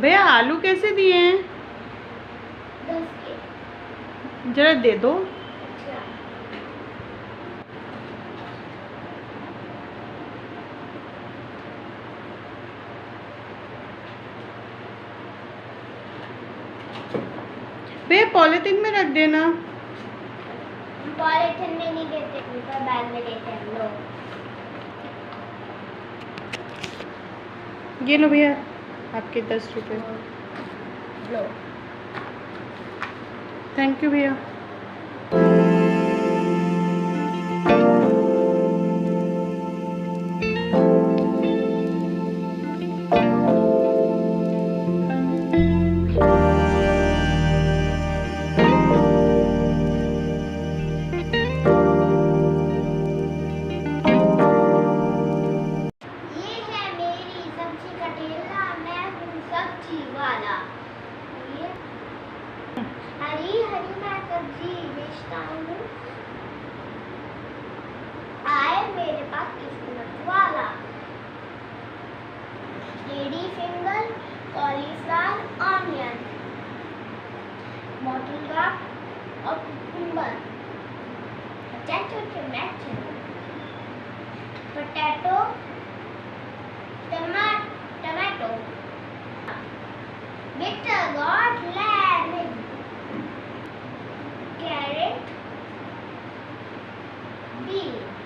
भैया आलू कैसे दिए हैं? 10 के। जरा दे दो। अच्छा। भैया पॉलिथीन में रख देना। पॉलिथीन में नहीं देते, ऊपर बैग में देते हैं लोग। ये लो भैया आपके 10 रुपये। लो। थैंक यू भैया। ये है मेरी सब्जी का ठेला, मैं हूँ सब्जी वाला। ये हरी हरी मैं सब्जी बेचता हूँ। आए मेरे पास किस्मत वाला। Lady finger, cauliflower, onion, bottle gourd और cucumber, potato, tomato, bitter gourd, lemon, carrot, beans.